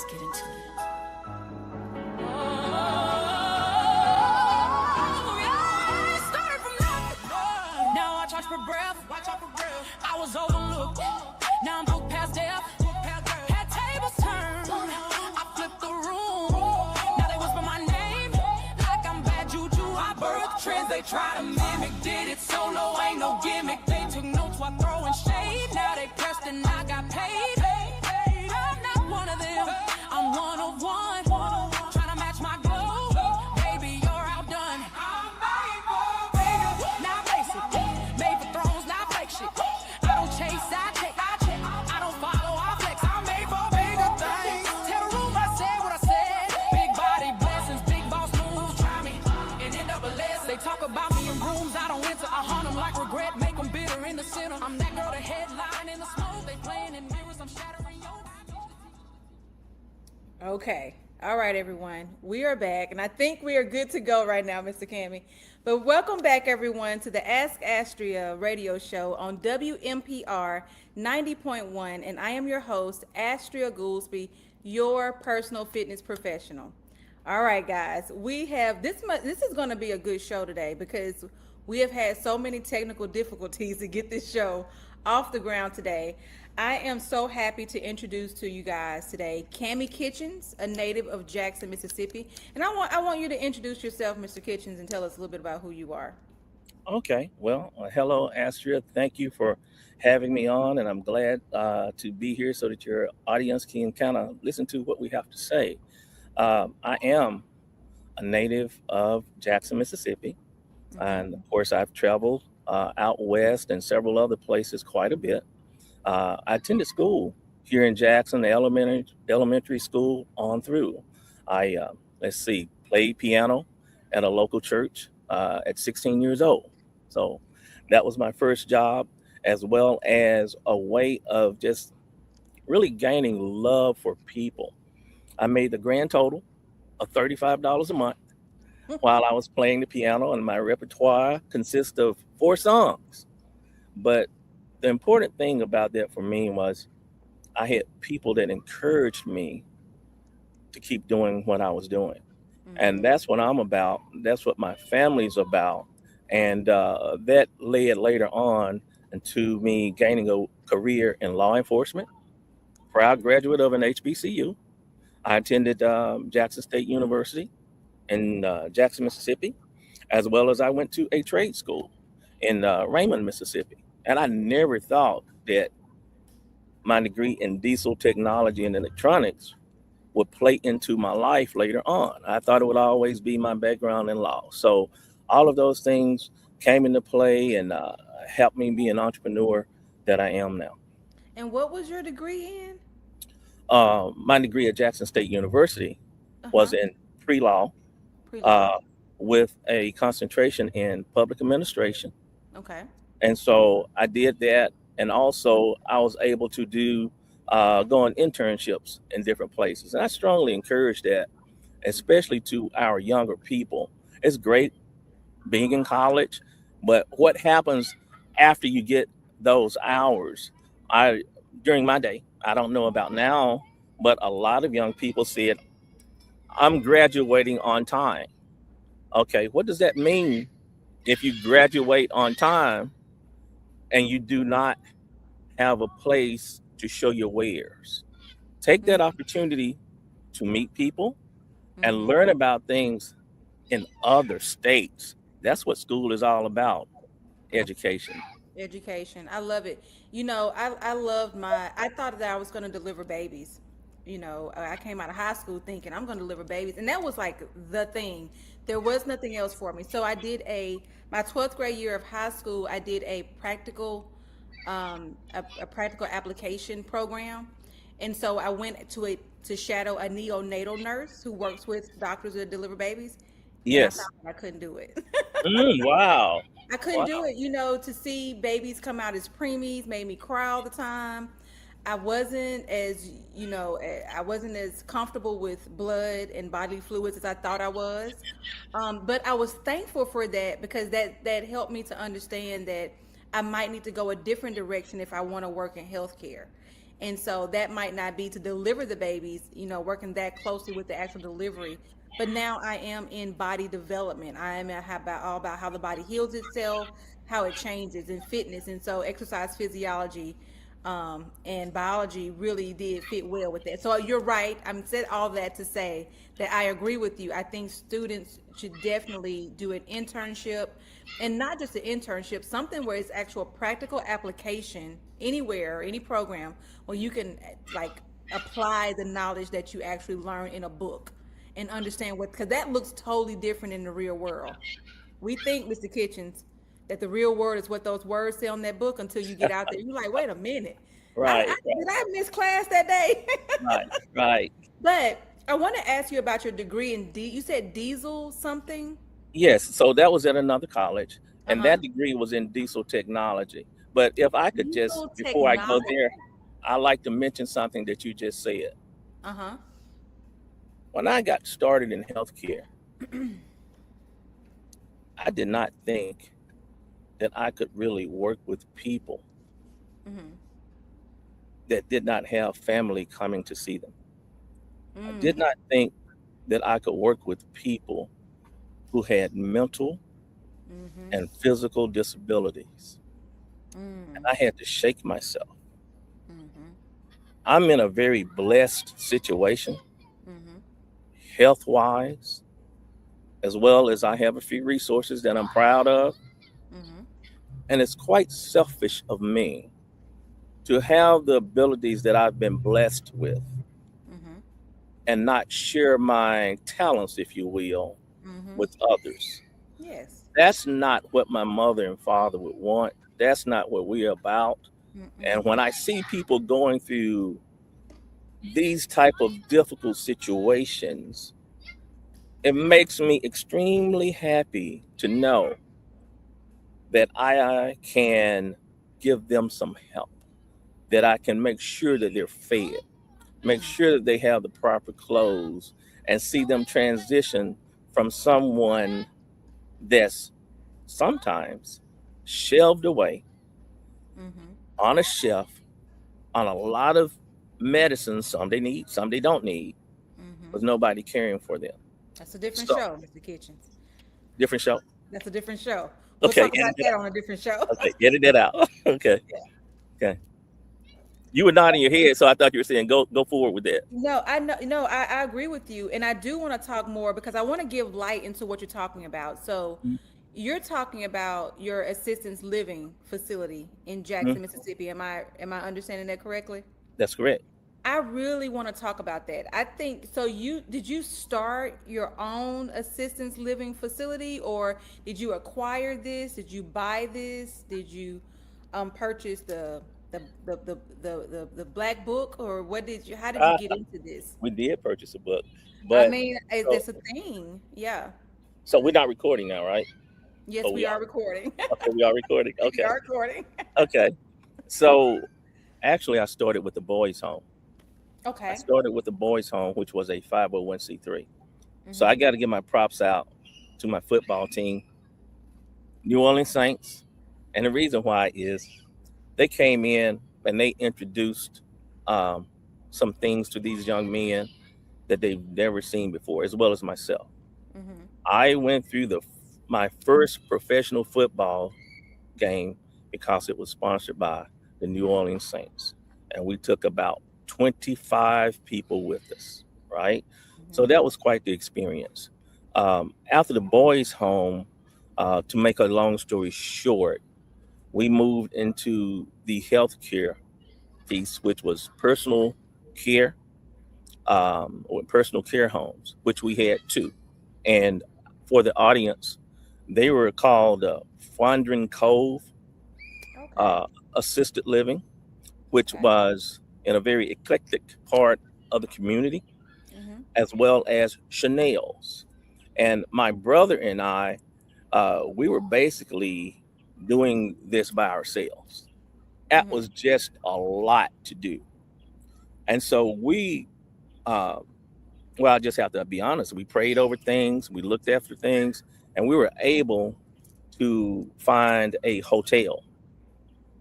Let's get into it. Now I charge for breath. I was overlooked. Now I'm booked past death. Had tables turned. I flipped the room. Now they whisper my name like I'm bad juju. I birthed trends they try to mimic. Did it solo, ain't no gimmick. They took notes while throwing shade. Now they pressed and I got paid. I'm not one of them. I'm one of one. Trying to match my glow. Baby, you're outdone. I'm made for bigger. Now basic. Made for thrones, not fake shit. I don't chase, I check. I don't follow, I flex. I'm made for bigger things. Tell the room I said what I said. Big body blessings, big boss moves. Try me and end up a list. They talk about me in rooms I don't enter. I haunt them like regret, make them bitter in the center. I'm that girl, the headline in the smoke. They playing in mirrors, I'm shattering your. Okay. All right, everyone. We are back, and I think we are good to go right now, Mr. Cammie. But welcome back, everyone, to the Ask Astria radio show on WMPR 90.1, and I am your host, Astria Goolsby, your personal fitness professional. All right, guys, we have this is going to be a good show today because we have had so many technical difficulties to get this show off the ground today. I am so happy to introduce to you guys today Cammie Kitchens, a native of Jackson, Mississippi. And I want you to introduce yourself, Mr. Kitchens, and tell us a little bit about who you are. Okay. Well, hello, Astria. Thank you for having me on, and I'm glad to be here so that your audience can kind of listen to what we have to say. I am a native of Jackson, Mississippi, and of course, I've traveled out west and several other places quite a bit. I attended school here in Jackson, the elementary school on through. I, played piano at a local church at 16 years old. So that was my first job, as well as a way of just really gaining love for people. I made the grand total of $35 a month while I was playing the piano, and my repertoire consists of 4 songs. But the important thing about that for me was I had people that encouraged me to keep doing what I was doing. And that's what I'm about. That's what my family's about. And that led later on into me gaining a career in law enforcement. Proud graduate of an HBCU. I attended Jackson State University in Jackson, Mississippi, as well as I went to a trade school in Raymond, Mississippi. And I never thought that my degree in diesel technology and electronics would play into my life later on. I thought it would always be my background in law. So all of those things came into play and helped me be an entrepreneur that I am now. And what was your degree in? My degree at Jackson State University was in pre-law, with a concentration in public administration. Okay. And so I did that. And also I was able to do go on internships in different places. And I strongly encourage that, especially to our younger people. It's great being in college, but what happens after you get those hours? During my day, I don't know about now, but a lot of young people said, I'm graduating on time. Okay, what does that mean if you graduate on time and you do not have a place to show your wares? Take that opportunity to meet people and learn about things in other states. That's what school is all about, education. Education. I love it. You know, I thought that I was going to deliver babies. You know, I came out of high school thinking I'm going to deliver babies. And that was like the thing. There was nothing else for me. So I did my 12th grade year of high school, I did a practical application program. And so I went to shadow a neonatal nurse who works with doctors that deliver babies. Yes. And I found I couldn't do it. Wow. I couldn't do it. You know, to see babies come out as preemies made me cry all the time. I wasn't as comfortable with blood and bodily fluids as I thought I was. But I was thankful for that because that helped me to understand that I might need to go a different direction if I want to work in healthcare. And so that might not be to deliver the babies, working that closely with the actual delivery. But now I am in body development. I am all about how the body heals itself, how it changes, and fitness. And so exercise physiology and biology really did fit well with that. So you're right. I'm said all that to say that I agree with you. I think students should definitely do an internship, and not just an internship, something where it's actual practical application anywhere, any program where you can like apply the knowledge that you actually learn in a book and understand what, because that looks totally different in the real world. We think, Mr. Kitchens, that the real world is what those words say on that book until you get out there. You're like, wait a minute. Right, Did I miss class that day? right, right. But I want to ask you about your degree in you said diesel something? Yes, so that was at another college, and Uh-huh. that degree was in diesel technology. But if I could just, Diesel before I go technology. there, I like to mention something that you just said. Uh-huh. When I got started in healthcare, I did not think that I could really work with people Mm-hmm. that did not have family coming to see them. I did Mm. not think that I could work with people who had mental Mm-hmm. and physical disabilities. And Mm. I had to shake myself. Mm-hmm. I'm in a very blessed situation, Mm-hmm. health wise, as well as I have a few resources that I'm proud of. Mm-hmm. And it's quite selfish of me to have the abilities that I've been blessed with Mm-hmm. and not share my talents, if you will, Mm-hmm. with others. Yes. That's not what my mother and father would want. That's not what we're about. Mm-mm. And when I see people going through these type of difficult situations, it makes me extremely happy to know that I can give them some help, that I can make sure that they're fed, make sure that they have the proper clothes, and see them transition from someone that's sometimes shelved away Mm-hmm. on a shelf on a lot of medicines, some they need, some they don't need, Mm-hmm. with nobody caring for them. That's a different So, show, Mr. Kitchens. different show. That's a different show. We'll Okay, talk edit about it that out. on a different show. Okay, edit that out. Okay, okay. You were nodding your head, so I thought you were saying go forward with that. No, I know, no, I agree with you, and I do want to talk more because I want to give light into what you're talking about. So, you're talking about your assistance living facility in Mhm. Jackson, Mississippi. Am I understanding that correctly? That's correct. I really want to talk about that. I think so. Did you start your own assistance living facility, or did you acquire this? Did you buy this? Did you purchase the black book, or what did you? How did you Uh, get into this? we did purchase a book, I but mean, is so this a thing? Yeah. so we're not recording now, right? Yes, Oh, we we are are. recording. Okay, we are recording. We Okay, are recording. okay. So actually, I started with the boys' home. I Okay. started with the boys' home, which was a 501c3. So I Mhm. got to give my props out to my football team, New Orleans Saints. And the reason why is they came in and they introduced um, some things to these young men that they've never seen before, as well as myself. Mhm. I went through my first professional football game because it was sponsored by the New Orleans Saints, and we took about 25 people with us, right? So Mhm. that was quite the experience. After the boys' home, to make a long story short, we moved into the healthcare piece, which was personal care, or personal care homes, which we had two. And for the audience, they were called Wandering Cove Okay. uh, Assisted Living, which Okay. was in a very eclectic part of the community, Mhm. as well as Chanel's. And my brother and I, we were basically doing this by ourselves. That Mhm. was just a lot to do. And so uh, well, I just have to be honest, we prayed over things, we looked after things, and we were able to find a hotel.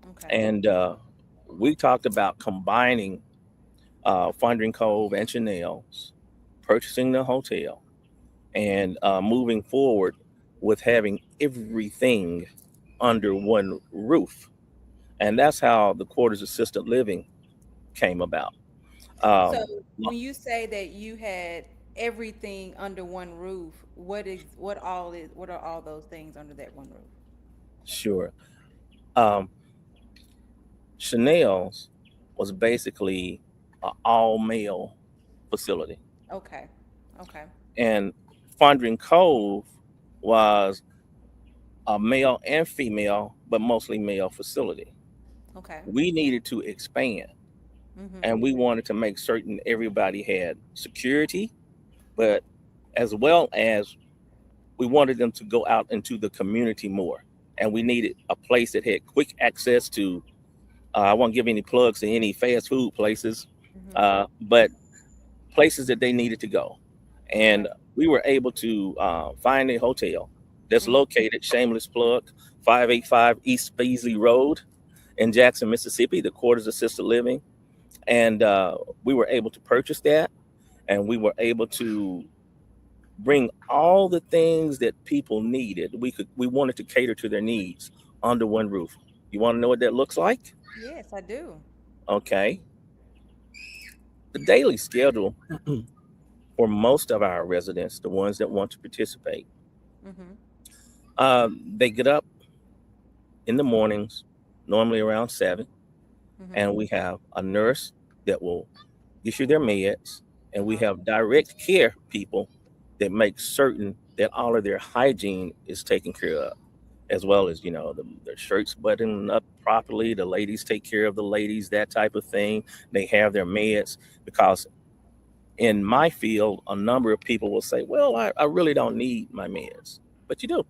Okay. And we talked about combining Funding Cove and Chanel's, purchasing the hotel, and moving forward with having everything under one roof. And that's how the quarters assisted living came about. So Um, when you say that you had everything under one roof, what are all those things under that one roof? sure. Um, Chanel's was basically an all male facility, Okay. Okay. and Fondren Cove was a male and female, but mostly male facility. Okay. We needed to expand, Mm-hmm. and we wanted to make certain everybody had security, but as well as we wanted them to go out into the community more. And we needed a place that had quick access to, I won't give any plugs to any fast food places, Mm-hmm. but places that they needed to go. And Right. we were able to find a hotel that's Mm-hmm. located, shameless plug, 585 East Beasley Road in Jackson, Mississippi, the Quarters Assisted Living. And we were able to purchase that, and we were able to bring all the things that people needed. We wanted to cater to their needs under one roof. You want to know what that looks like? Yes, I do. Okay. The daily schedule for most of our residents, the ones that want to participate, Mm-hmm. they get up in the mornings, normally around 7, Mm-hmm. and we have a nurse that will issue their meds, and we Uh-huh. have direct care people that make certain that all of their hygiene is taken care of, as well as their shirts buttoned up properly. The ladies take care of the ladies, that type of thing. They have their meds because in my field, a number of people will say, "Well, I really don't need my meds," but you do.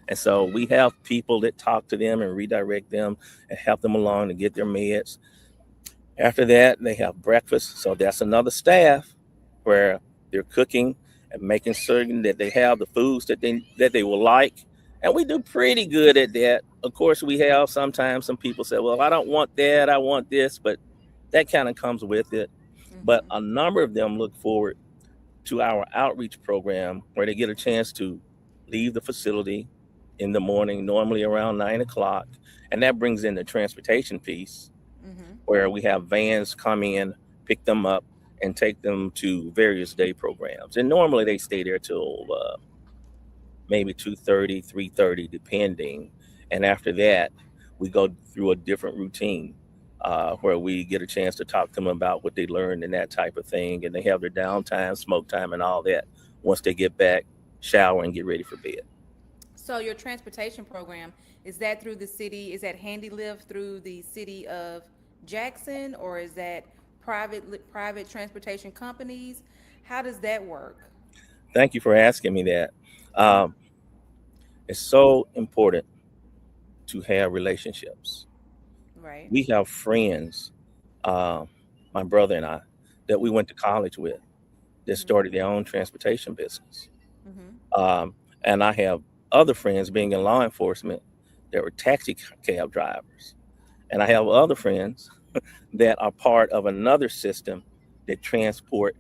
And so we have people that talk to them and redirect them and help them along to get their meds. After that, they have breakfast. So that's another staff where they're cooking and making certain that they have the foods that they will like. And we do pretty good at that. Of course, we have sometimes some people say, "Well, I don't want that, I want this," but that kind of comes with it. But Mm-hmm. a number of them look forward to our outreach program where they get a chance to leave the facility in the morning, normally around 9 o'clock. And that brings in the transportation piece Mm-hmm. where we have vans come in, pick them up, and take them to various day programs. And normally they stay there till maybe 2:30, 3:30, depending. And after that, we go through a different routine where we get a chance to talk to them about what they learned and that type of thing. And they have their downtime, smoke time, and all that once they get back, shower, and get ready for bed. So your transportation program, is that through the city? Is that Handy Live through the city of Jackson, or is that private transportation companies? How does that work? Thank you for asking me that. Um, it's so important to have relationships. Right. We have friends, uh, my brother and I, that we went to college with that Mm-hmm. started their own transportation business. Mm-hmm. Um, and I have other friends being in law enforcement that were taxi cab drivers. And I have other friends that are part of another system that transport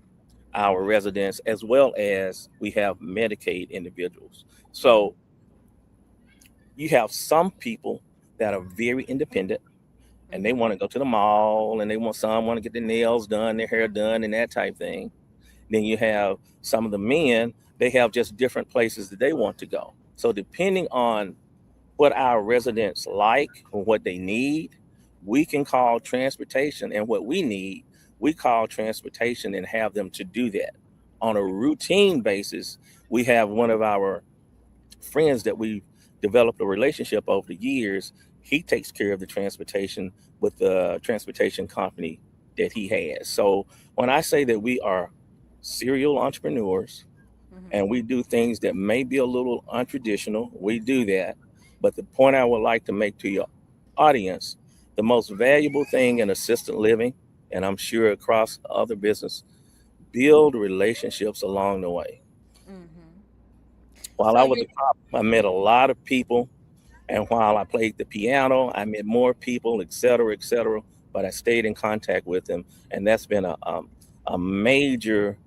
our residents, as well as we have Medicaid individuals. Mm-hmm. So you have some people that are very independent and they Mm-hmm. want to go to the mall, and some want to get their nails done, their hair done, and that type thing. Then you have some of the men, they have just different places that they want to go. So depending on what our residents like or what they need, we can call transportation, and what we need, we call transportation and have them to do that. On a routine basis, we have one of our friends that we've developed a relationship over the years. He takes care of the transportation with the transportation company that he has. So when I say that we are serial entrepreneurs Mm-hmm. and we do things that may be a little untraditional, we do that. But the point I would like to make to your audience, the most valuable thing in assisted living, and I'm sure across other business, build relationships along the way. Mm-hmm. While So I was you're a cop, I met a lot of people, and while I played the piano, I met more people, et cetera, et cetera. but I stayed in contact with them, and that's been a major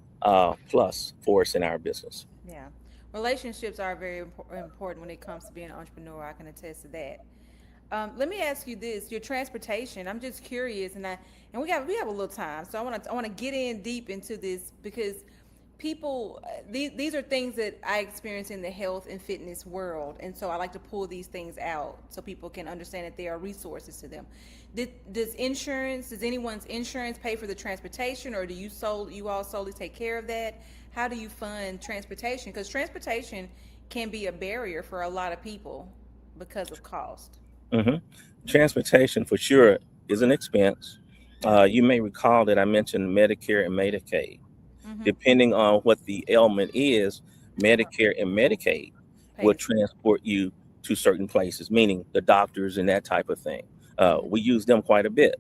plus for us in our business. Yeah. Relationships are very important when it comes to being an entrepreneur. I can attest to that. Let me ask you this: your transportation. I'm just curious, and we have a little time, so I want to get in deep into this because people these are things that I experience in the health and fitness world, and so I like to pull these things out so people can understand that there are resources to them. Does anyone's insurance pay for the transportation, or do you all solely take care of that? How do you fund transportation? Because transportation can be a barrier for a lot of people because of cost. hmm Transportation for sure is an expense. You may recall that I mentioned Medicare and Medicaid. Mm-hmm. Depending on what the ailment is, Uh-huh. Medicare and Medicaid will Pays. transport you to certain places, meaning the doctors and that type of thing. We use them quite a bit.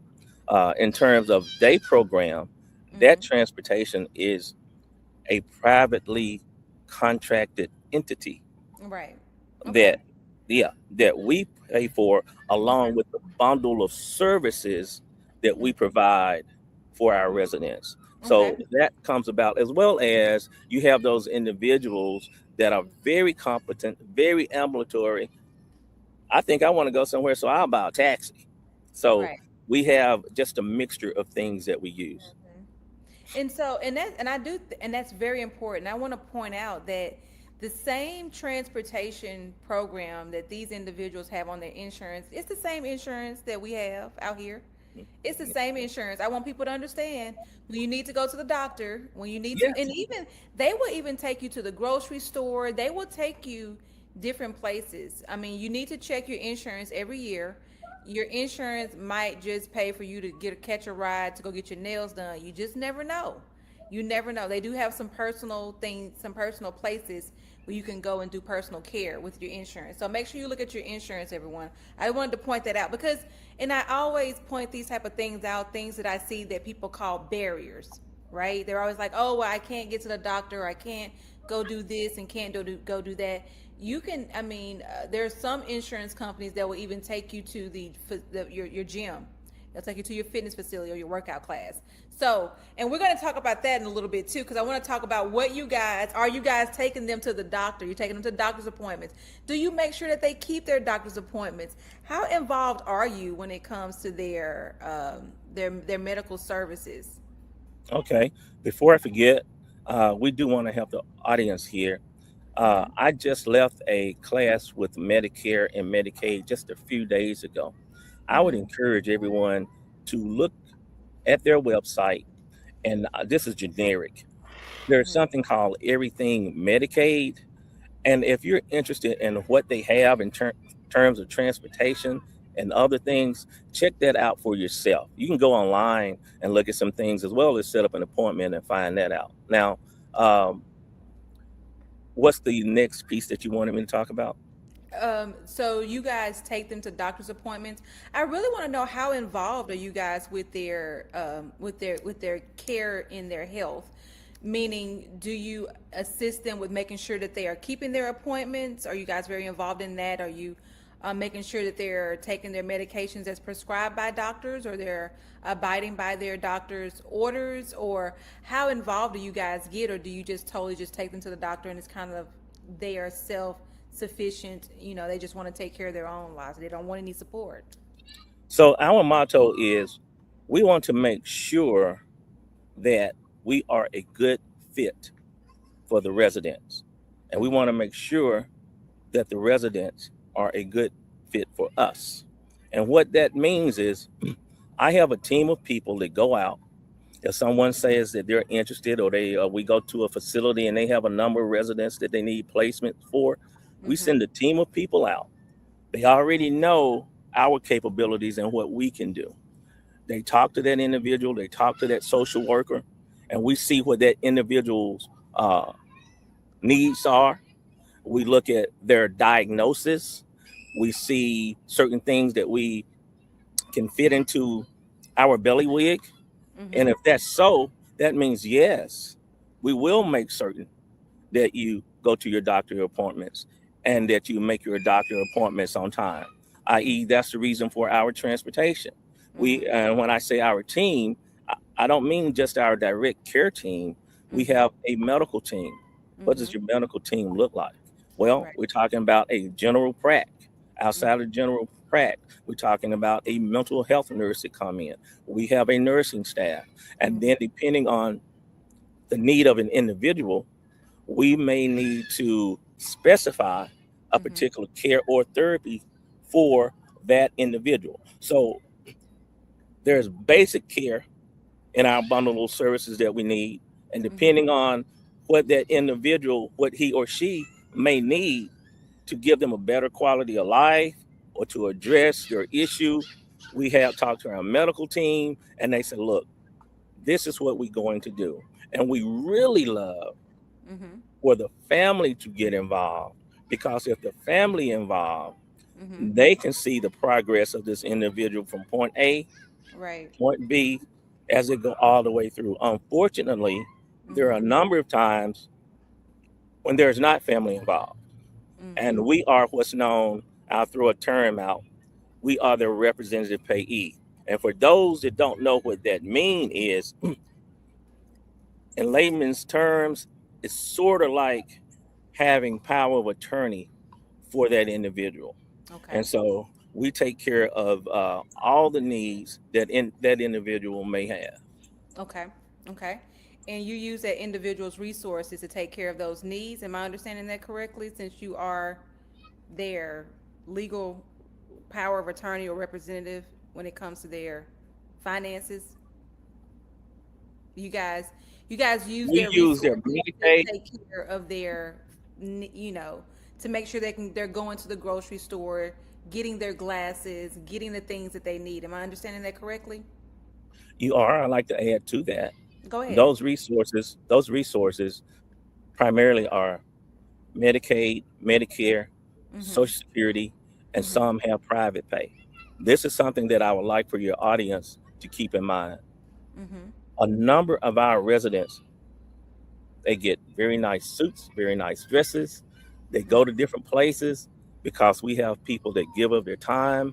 In terms of day program, that Mm-hmm. transportation is a privately contracted entity Right. Okay. that, yeah, that we pay for Okay. along with the bundle of services that we Mm-hmm. provide for our residents. Okay. So that comes about, as well as you have those individuals that are very competent, very ambulatory. I think I want to go somewhere, so I'll buy a taxi. So Right. we have just a mixture of things that we use. Mhm. And that's very important. I want to point out that the same transportation program that these individuals have on their insurance, it's the same insurance that we have out here. It's the same insurance. I want people to understand when you need to go to the doctor, when you need to, and Yes. even they will even take you to the grocery store. They will take you different places. I mean, you need to check your insurance every year. Your insurance might just pay for you to catch a ride to go get your nails done. You just never know. You never know. They do have some personal things, some personal places where you can go and do personal care with your insurance. So make sure you look at your insurance, everyone. I wanted to point that out because, and I always point these type of things out, things that I see that people call barriers, right? They're always like, oh, well, I can't get to the doctor, or I can't go do this and can't go do that. You can, I mean, there's some insurance companies that will even take you to your gym. They'll take you to your fitness facility or your workout class. So, and we're going to talk about that in a little bit too, because I want to talk about what are you guys taking them to the doctor? You're taking them to doctor's appointments. Do you make sure that they keep their doctor's appointments? How involved are you when it comes to their medical services? Okay. Before I forget, we do want to help the audience here. Mm-hmm. I just left a class with Medicare and Medicaid just a few days ago. I would Mm-hmm. encourage everyone to look at their website, and this is generic. There's Mm-hmm. something called Everything Medicaid, and if you're interested in what they have in terms of transportation and other things, check that out for yourself. You can go online and look at some things as well as set up an appointment and find that out. Now, um, what's the next piece that you wanted me to talk about? So you guys take them to doctor's appointments. I really want to know how involved are you guys with their care in their health? Meaning, do you assist them with making sure that they are keeping their appointments? Are you guys very involved in that? Are you making sure that they're taking their medications as prescribed by doctors, or they're abiding by their doctor's orders? Or how involved do you guys get, or do you just totally just take them to the doctor and it's kind of they are self-sufficient? They just want to take care of their own lives. They don't want any support. So, our motto is we want to make sure that we are a good fit for the residents, and we Mm-hmm. want to make sure that the residents are a good fit for us. And what that means is I have a team of people that go out. If someone says that they're interested, or we go to a facility and they have a number of residents that they need placement for, we Mm-hmm. send a team of people out. They already know our capabilities and what we can do. They talk to that individual, they talk to that social worker, and we see what that individual's needs are. We look at their diagnosis. We see certain things that we can fit into our belly wig. And Mm-hmm. if that's so, that means yes, we will make certain that you go to your doctor appointments and that you make your doctor appointments on time, i.e., that's the reason for our transportation. And when I say our team, I don't mean just our direct care team. We have a medical team. What does your medical team look like? Well, Right. we're talking about a general prac. Outside of general prac, we're talking about a mental health nurse that come in. We have a nursing staff. And then depending on the need of an individual, we may need to specify a particular care or therapy for that individual. So there's basic care in our bundle of services that we need. And depending on what that individual, what he or she may need to give them a better quality of life or to address your issue, we have talked to our medical team and they said, look, this is what we're going to do. And we really love for the family to get involved, because if the family involved, they can see the progress of this individual from point A, Right. point B, as it go all the way through. Unfortunately, there are a number of times when there's not family involved. And we are what's known, I'll throw a term out, we are the representative payee. And for those that don't know what that mean is, in layman's terms, it's sort of like having power of attorney for that individual. Okay. And so we take care of all the needs that that individual may have. Okay. Okay. And you use that individual's resources to take care of those needs. Am I understanding that correctly? Since you are their legal power of attorney or representative when it comes to their finances, you guys, you guys use We their use their resources to Medicaid. take care of their, to make sure they're going to the grocery store, getting their glasses, getting the things that they need. Am I understanding that correctly? You are. I like to add to that. Go ahead. Those resources primarily are Medicaid, Medicare, Social Security, and some have private pay. This is something that I would like for your audience to keep in mind. A number of our residents, they get very nice suits, very nice dresses. They go to different places because we have people that give of their time,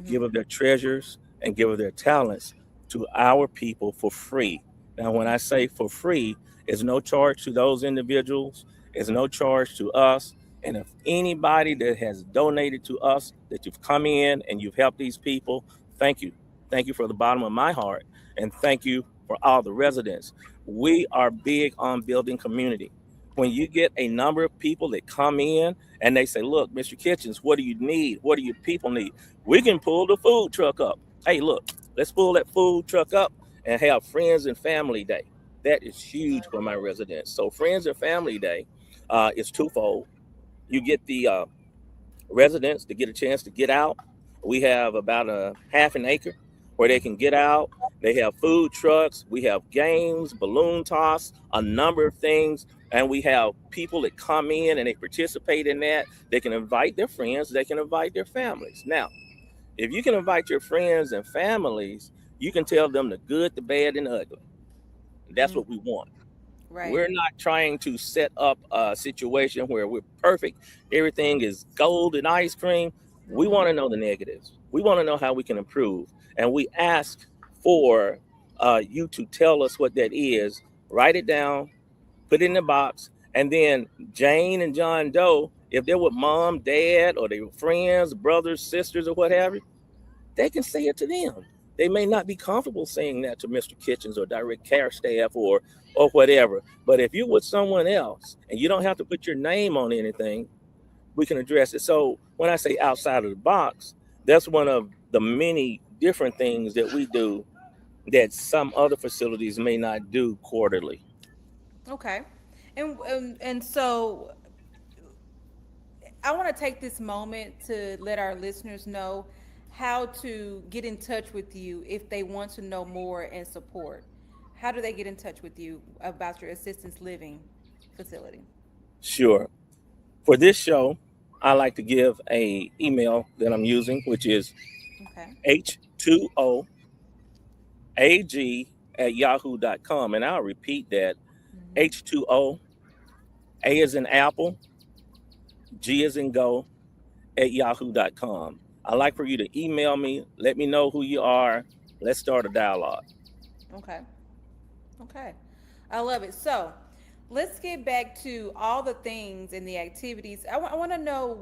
give of their treasures, and give of their talents to our people for free. Now, when I say for free, it's no charge to those individuals, it's no charge to us. And if anybody that has donated to us, that you've come in and you've helped these people, thank you. Thank you from the bottom of my heart. And thank you for all the residents. We are big on building community. When you get a number of people that come in and they say, look, Mr. Kitchens, what do you need? What do your people need? We can pull the food truck up. Hey, look, let's pull that food truck up and have Friends and Family Day. That is huge for my residents. So Friends and Family Day is twofold. You get the residents to get a chance to get out. We have about a half an acre where they can get out. They have food trucks. We have games, balloon toss, a number of things. And we have people that come in and they participate in that. They can invite their friends. They can invite their families. Now, if you can invite your friends and families, you can tell them the good, the bad, and the ugly. That's what we want. Right. We're not trying to set up a situation where we're perfect. Everything is gold and ice cream. We want to know the negatives. We want to know how we can improve. And we ask for you to tell us what that is. Write it down, put it in the box. And then Jane and John Doe, if they're with mom, dad, or they were friends, brothers, sisters, or what have you, they can say it to them. They may not be comfortable saying that to Mr. Kitchens or direct care staff or whatever. But if you're with someone else and you don't have to put your name on anything, we can address it. So when I say outside of the box, that's one of the many different things that we do that some other facilities may not do quarterly. Okay. And so I want to take this moment to let our listeners know how to get in touch with you if they want to know more and support. How do they get in touch with you about your assistance living facility? Sure. For this show, I like to give a email that I'm using, which is Okay. h2oag at yahoo.com. And I'll repeat that. H2O, A is in Apple, G is in Go, at yahoo.com. I'd like for you to email me. Let me know who you are. Let's start a dialogue. Okay. Okay. I love it. So let's get back to all the things and the activities. I want to know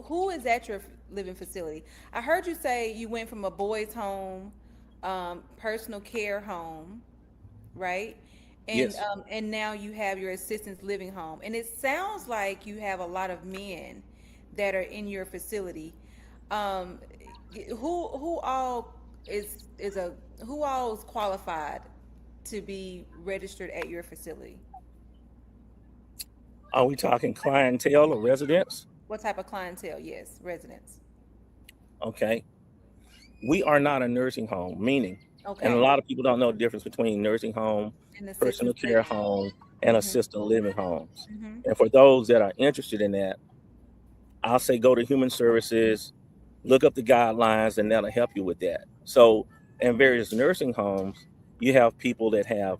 who is at your living facility. I heard you say you went from a boys' home, personal care home, right? Yes. And now you have your assistance living home. And it sounds like you have a lot of men that are in your facility. Um, who all is a who all is qualified to be registered at your facility? Are we talking clientele or residents? What type of clientele? Yes, residents. Okay. We are not a nursing home, meaning, and a Okay. lot of people don't know the difference between nursing home, And personal assistance care living. home, and Mm-hmm. assisted living homes. Mm-hmm. And for those that are interested in that, I'll say go to Human Services, look up the guidelines, and that'll help you with that. So, in various nursing homes, you have people that have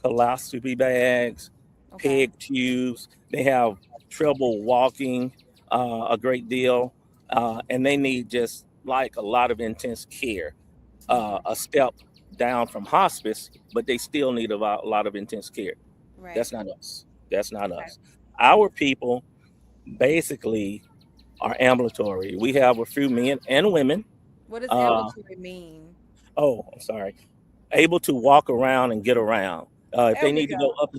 colostomy bags, Okay. peg tubes. They have trouble walking a great deal, and they need just like a lot of intense care. Mm-hmm. A step down from hospice, but they still need a lot of intense care. Right. That's not us. That's not Okay. us. Our people basically are ambulatory. We have a few men and women. What does Uh, ambulatory mean? oh, I'm sorry. Able to walk around and get around. If There they we need to go go. up,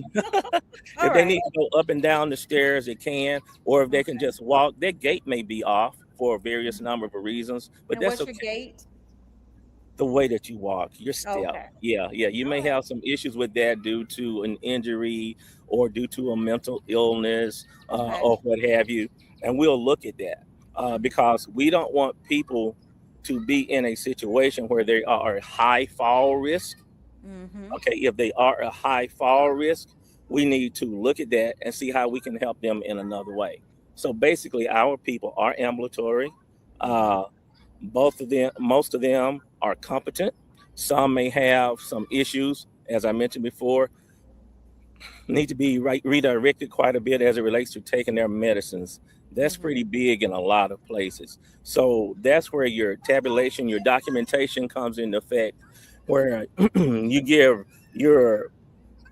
All if they right. need to go up and down the stairs, they can. Or if they can Okay. just walk, their gait may be off for various number of reasons, but And that's what's your okay. gait? The way that you walk, your step. Okay. Yeah, yeah. You All may right. have some issues with that due to an injury or due to a mental illness Okay. or what have you. And we'll look at that because we don't want people to be in a situation where they are a high fall risk. Mm-hmm. Okay, if they are a high fall risk, we need to look at that and see how we can help them in another way. So basically, our people are ambulatory. Mm-hmm. Uh, both of them, most of them are competent. Some may have some issues, as I mentioned before, need to be redirected quite a bit as it relates to taking their medicines. That's Mm-hmm. pretty big in a lot of places. So that's where your tabulation, your documentation comes into effect, where you give your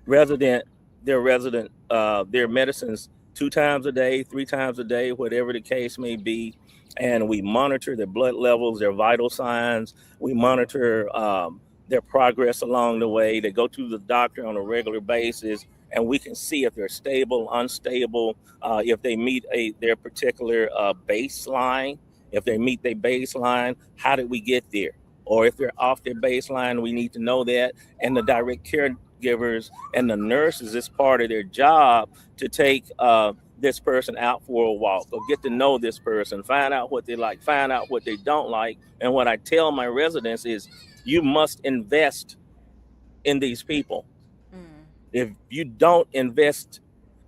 resident their medicines 2 times a day, 3 times a day, whatever the case may be, and we monitor their blood levels, their vital signs. We monitor their progress along the way. They go to the doctor on a regular basis, and we can see if they're stable, unstable, if they meet their particular baseline. If they meet their baseline, how did we get there? Or if they're off their baseline, we need to know that. And the direct caregivers and the nurses, it's part of their job to take this person out for a walk or get to know this person, find out what they like, find out what they don't like. And what I tell my residents is you must invest in these people. Mm. If you don't invest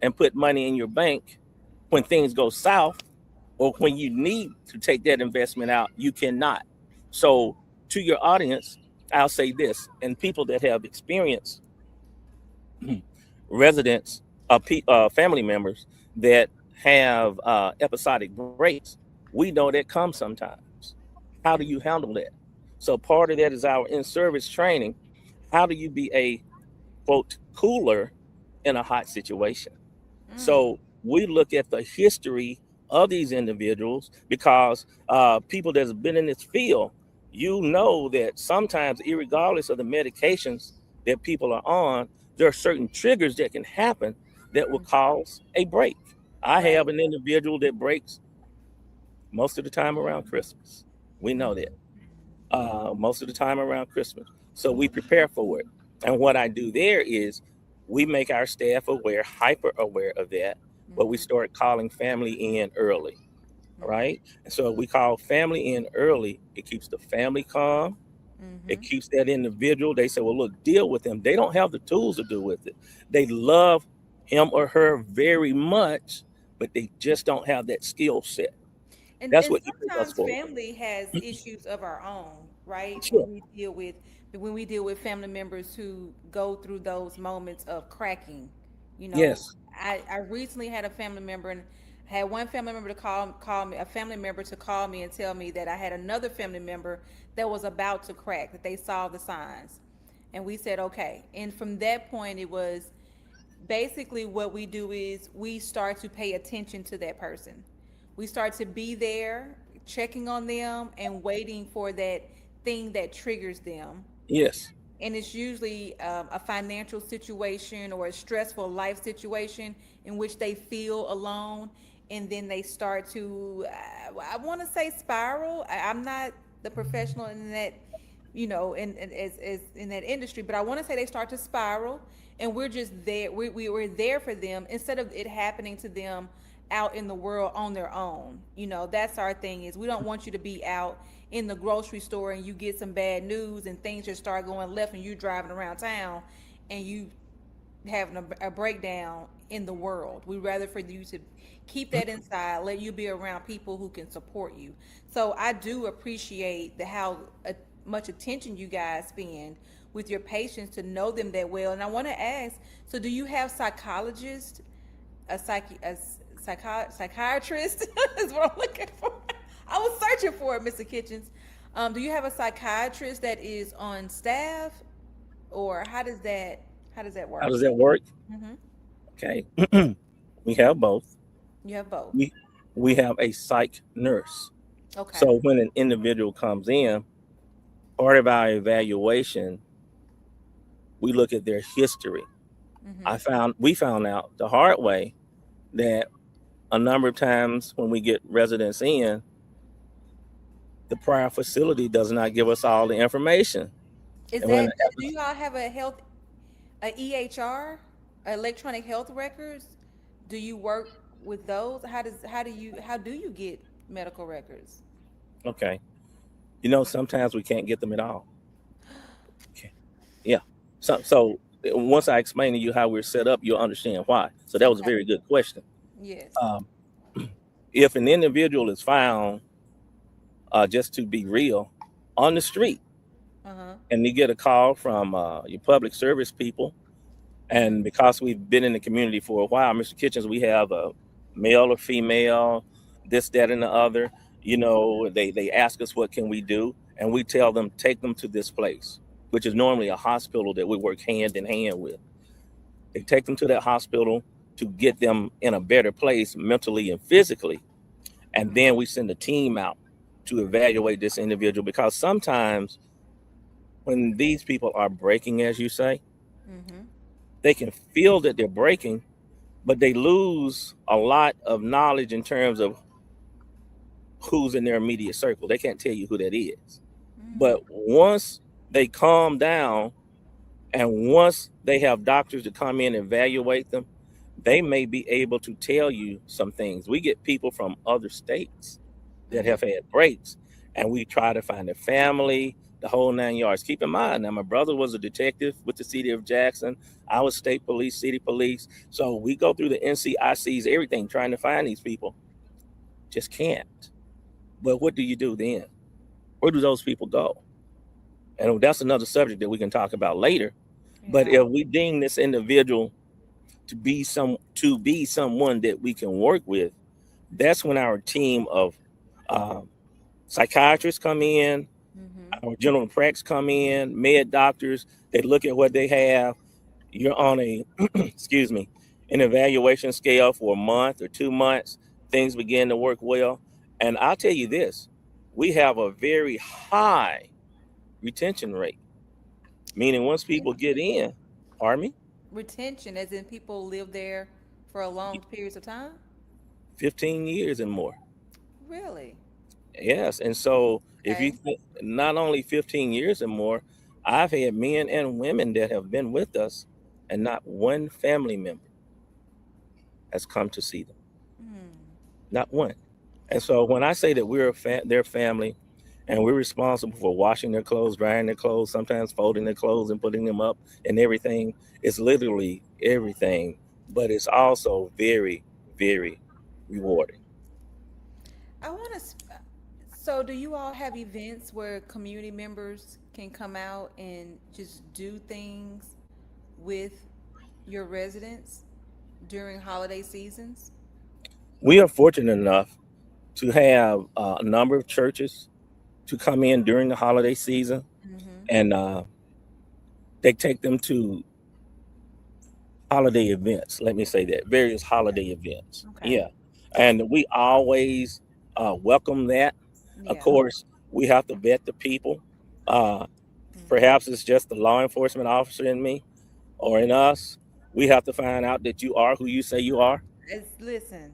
and put money in your bank when things go south or when you need to take that investment out, you cannot. So, to your audience, I'll say this, and people that have experience, residents, family members that have episodic breaks, we know that comes sometimes. How do you handle that? So, part of that is our in service training. How do you be a quote cooler in a hot situation? Mm. So we look at the history of these individuals because people that's been in this field, you know that sometimes, regardless of the medications that people are on, there are certain triggers that can happen that will Mm. cause a break. I Right. have an individual that breaks most of the time around Christmas. We know that Mm-hmm. most of the time around Christmas. So we prepare for it. And what I do there is we make our staff aware, hyper aware of that, but we Mm-hmm. start calling family in early, Mm-hmm. right? And so we call family in early. It keeps the family calm. It Mm-hmm. keeps that individual. They say, well, look, deal with them. They don't have the tools to do with it. They love him or her very much, but they just don't have that skill set. That's And what you take us sometimes for. family has issues of our own, right? Sure. When we deal with family members who go through those moments of cracking, you know, Yes. I recently had a family member and Had one family member to call me, a family member to call me and tell me that I had another family member that was about to crack, that they saw the signs. And we said, okay. And from that point, it was basically what we do is we start to pay attention to that person. We start to be there, checking on them and waiting for that thing that triggers them. Yes. And it's usually a financial situation or a stressful life situation in which they feel alone, and then they start to I want to say spiral. I'm not the professional in that, as in that industry, but I want to say they start to spiral, and we're just there. We're there for them instead of it happening to them out in the world on their own. That's our thing, is we don't want you to be out in the grocery store and you get some bad news and things just start going left and you driving around town and you having a breakdown in the world. We'd rather for you to keep that inside, let you be around people who can support you. So I do appreciate how much attention you guys spend with your patients to know them that well. And I want to ask, so do you have psychologists, psychiatrist is what I'm looking for. I was searching for it, Mr. Kitchens. Do you have a psychiatrist that is on staff, or how does that How work? does that work? Hmm. Okay. We have both. You have both. We we have a psych nurse. Okay. So when an individual comes in, part of our evaluation, we look at their history. Hmm. We found out the hard way that a number of times when we get residents in, the prior facility does not give us all the information. Is And when that do you all have a EHR, electronic health records? Do you work with those? How do you get medical records? okay, sometimes we can't get them at all. Okay. Yeah. So once I explain to you how we're set up, you'll understand why. So that was a Okay. very good question. Yes. Um, if an individual is found, just to be real, on the street, Uh-huh. and they get a call from your public service people, Hmm. and because we've been in the community for a while, Mr. Kitchens, we have a male or female, this, that, and the other. They ask us what can we do, and we tell them take them to this place, which is normally a hospital that we work hand in hand with. They take them to that hospital to get them in a better place mentally and physically, and then we send a team out to evaluate this individual, because sometimes when these people are breaking, as you say, Hmm. they can feel that they're breaking, but they lose a lot of knowledge in terms of who's in their immediate circle. They can't tell you who that is. But once they calm down, and once they have doctors to come in and evaluate them, they may be able to tell you some things. We get people from other states that Hmm. have had breaks, and we try to find a family, the whole 9 yards. Keep in mind, now my brother was a detective with the city of Jackson. I was state police, city police. So we go through the NCICs, everything, trying to find these people. Just can't. But what do you do then? Where do those people go? And that's another subject that we can talk about later. But Yeah. if we deem this individual to be someone that we can work with, that's when our team of um, psychiatrists come in, Hmm. our general practice come in, med doctors. They look at what they have. You're on a excuse me, an evaluation scale for a month or 2 months. Things begin to work well, and I'll tell you this: we have a very high retention rate. Meaning, once people get in, pardon me, Retention, as in people live there for a long periods of time? 15 years and more. Really? Yes, and so if you Okay. think not only 15 years and more, I've had men and women that have been with us, and not one family member has come to see them. Hmm. Not one. And so when I say that their family, and we're responsible for washing their clothes, drying their clothes, sometimes folding their clothes and putting them up and everything, it's literally everything, but it's also very, very rewarding. I want to. So, do you all have events where community members can come out and just do things with your residents during holiday seasons? We are fortunate enough to have a number of churches to come in during the holiday season, Mm-hmm. and they take them to holiday events. Let me say that various holiday events. Okay. Yeah, and we always welcome that. Of Yeah. course, we have to vet the people. Uh, Mm-hmm. Perhaps it's just the law enforcement officer in me or in us. We have to find out that you are who you say you are. Listen,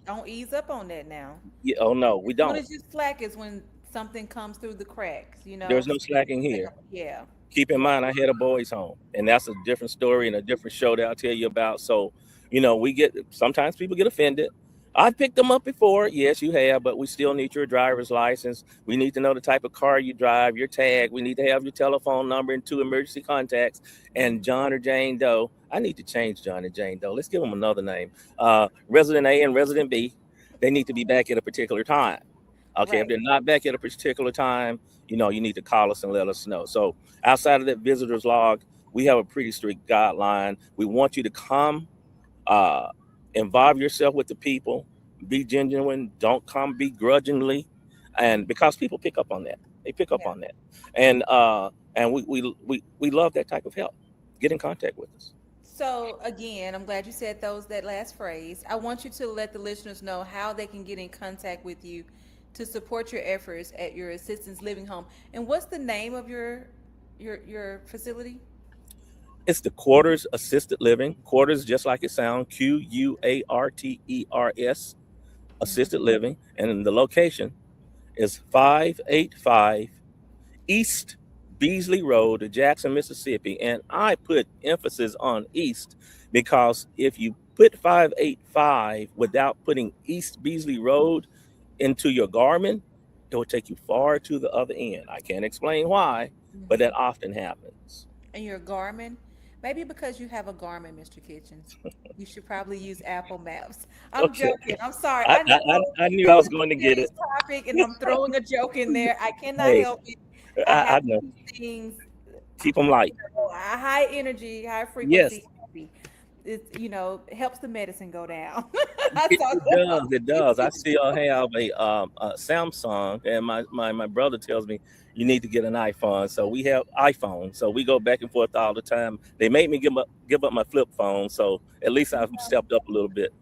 don't ease up on that now. Yeah, oh no, we As soon don't. as you slack is when something comes through the cracks, you know. There's no slacking here. Yeah. Keep in mind, I had a boys' home, and that's a different story and a different show that I'll tell you about. So, we get sometimes people get offended. I picked them up before, yes, you have, but we still need your driver's license. We need to know the type of car you drive, your tag. We need to have your telephone number and 2 emergency contacts. And John or Jane Doe, I need to change John and Jane Doe. Let's give them another name. Resident A and Resident B, they need to be back at a particular time. Okay, if Right. they're not back at a particular time, you need to call us and let us know. So outside of that visitor's log, we have a pretty strict guideline. We want you to come, uh, involve yourself with the people, be genuine, don't come begrudgingly, and because people pick up on that, they pick up Yeah. on that, and we love that type of help. Get in contact with us. So again, I'm glad you said that last phrase. I want you to let the listeners know how they can get in contact with you to support your efforts at your assistance living home. And what's the name of your facility? It's the Quarters Assisted Living. Quarters, just like it sounds, Quarters Assisted Hmm. Living, and the location is 585 East Beasley Road, Jackson, Mississippi. And I put emphasis on East because if you put 585 without putting East Beasley Road into your Garmin, it will take you far to the other end. I can't explain why, but that Hmm. often happens. And your Garmin? Maybe because you have a Garmin, Mr. Kitchens. You should probably use Apple Maps. I'm Okay. joking. I'm sorry. I, I I, know I knew I this was is going to a get it. serious topic and I'm throwing a joke in there. I cannot Hey, help it. I I have to know. keep things Keep them light. high energy, high Yes, frequency happy. It helps the medicine go down. I it, saw it does. It does. I still have a Samsung, and my brother tells me you need to get an iPhone. So we have iPhone. So we go back and forth all the time. They made me give up my flip phone. So at least I've stepped up a little bit.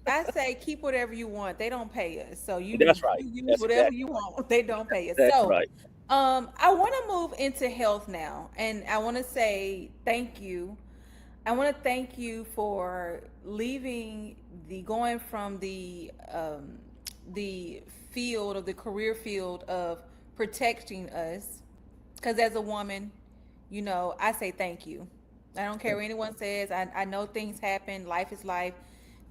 I say keep whatever you want. They don't pay us. So That's right. you use That's whatever exactly you right. want. They don't pay us. That's So right. I want to move into health now. And I want to say thank you. I want to thank you for leaving going from the field of the career field of protecting us. Because as a woman, I say thank you. I don't care what anyone says. I know things happen. Life is life,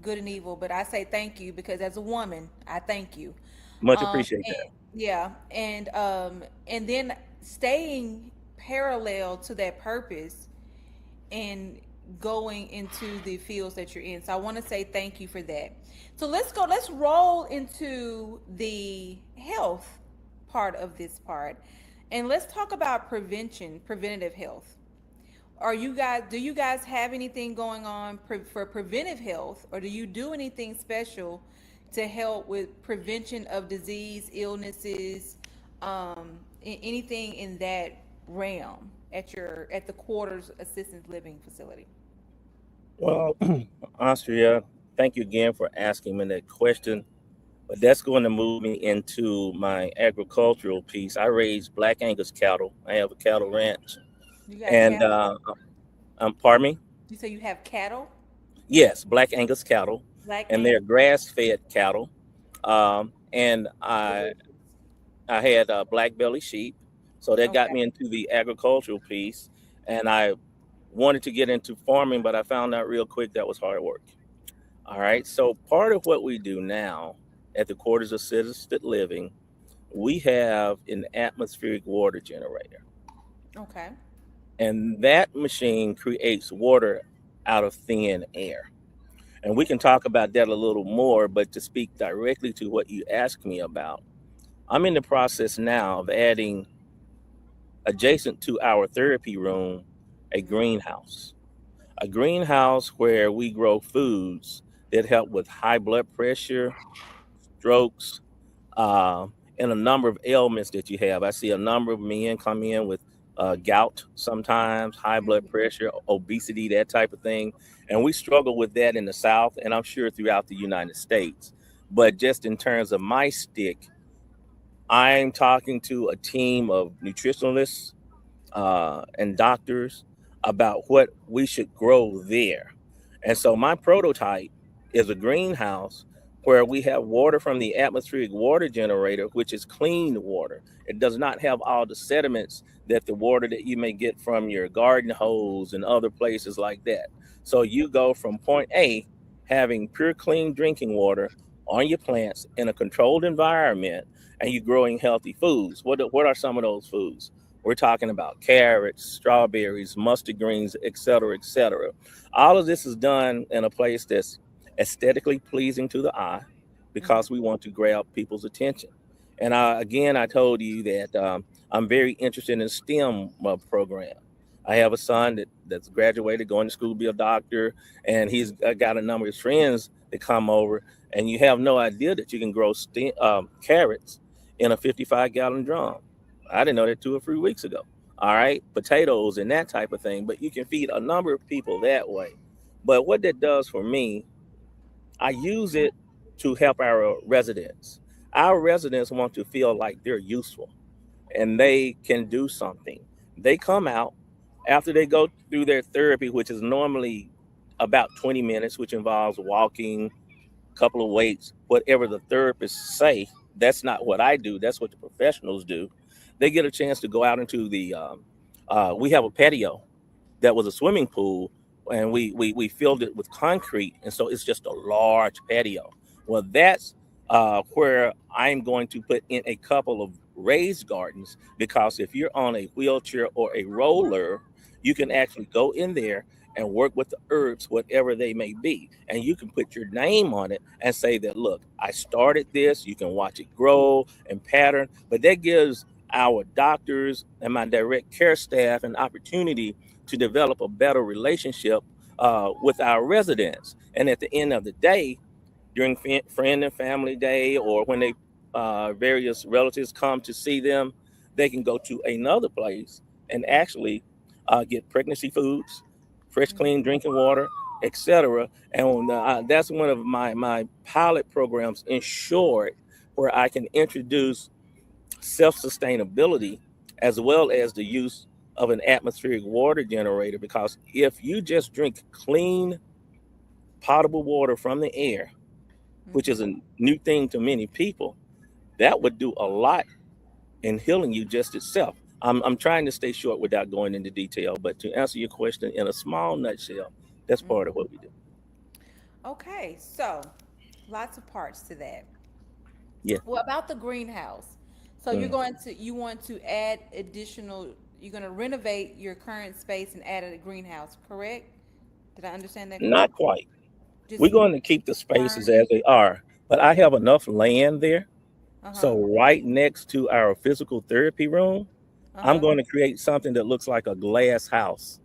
good and evil. But I say thank you because as a woman, I thank you. Much appreciate that. Yeah, and then staying parallel to that purpose and going into the fields that you're in. So I want to say thank you for that. So let's roll into the health part of this part. And let's talk about preventative health. Do you guys have anything going on for preventive health, or do you do anything special to help with prevention of disease, illnesses, anything in that realm at the Quarters Assistance Living Facility? Well, Astria, thank you again for asking me that question. But that's going to move me into my agricultural piece. I raise Black Angus cattle. I have a cattle ranch, You got and cattle? pardon me. You say you have cattle? Yes, Black Angus cattle, Black and they're Angus? grass-fed cattle. And I had black belly sheep, so that got Okay. me into the agricultural piece. And I wanted to get into farming, but I found out real quick that was hard work. All right, so part of what we do now at the Quarters of Assisted Living, we have an atmospheric water generator, Okay. and that machine creates water out of thin air. And we can talk about that a little more, but to speak directly to what you asked me about, I'm in the process now of adding, adjacent to our therapy room, a Mhm. greenhouse. A greenhouse where we grow foods that help with high blood pressure, strokes, uh, and a number of ailments that you have. I see a number of men come in with gout sometimes, high blood pressure, obesity, that type of thing. And we struggle with that in the South, and I'm sure throughout the United States. But just in terms of my stick, I'm talking to a team of nutritionalists and doctors about what we should grow there. And so my prototype is a greenhouse where we have water from the atmospheric water generator, which is clean water. It does not have all the sediments that the water that you may get from your garden hose and other places like that. So you go from point A, having pure clean drinking water on your plants in a controlled environment, and you're growing healthy foods. What are some of those foods? We're talking about carrots, strawberries, mustard greens, et cetera, et cetera. All of this is done in a place that's aesthetically pleasing to the eye because we want to grab people's attention. And again, I told you that I'm very interested in the STEM program. I have a son that's graduated, going to school to be a doctor, and he's got a number of friends that come over, and you have no idea that you can grow carrots in a 55-gallon drum. I didn't know that 2 or 3 weeks ago. All right, potatoes and that type of thing. But you can feed a number of people that way. But what that does for me, I use it to help our residents. Our residents want to feel like they're useful and they can do something. They come out after they go through their therapy, which is normally about 20 minutes, which involves walking, couple of weights, whatever the therapists say. That's not what I do. That's what the professionals do. They get a chance to go out into the. We have a patio that was a swimming pool, and we filled it with concrete, and so it's just a large patio. Well, that's where I'm going to put in a couple of raised gardens, because if you're on a wheelchair or a roller, you can actually go in there and work with the herbs, whatever they may be. And you can put your name on it and say that, look, I started this. You can watch it grow and pattern. But that gives our doctors and my direct care staff an opportunity to develop a better relationship with our residents. And at the end of the day, during friend and family day, or when they various relatives come to see them, they can go to another place and actually get pregnancy foods, fresh, clean drinking water, etc. And that's one of my pilot programs, in short, where I can introduce self-sustainability as well as the use of an atmospheric water generator. Because if you just drink clean, potable water from the air, which is a new thing to many people, that would do a lot in healing you just itself. I'm trying to stay short without going into detail, but to answer your question in a small nutshell, that's part of what we do. Okay, so lots of parts to that. Yeah. Well, about the greenhouse. So Mm. you want to add additional, you're going to renovate your current space and add a greenhouse, correct? Did I understand that Not correct? quite. We're Just going to keep the spaces turn. as they are, but I have enough land there. Uh-huh. So right next to our physical therapy room, I'm Uh-huh. going to create something that looks like a glass house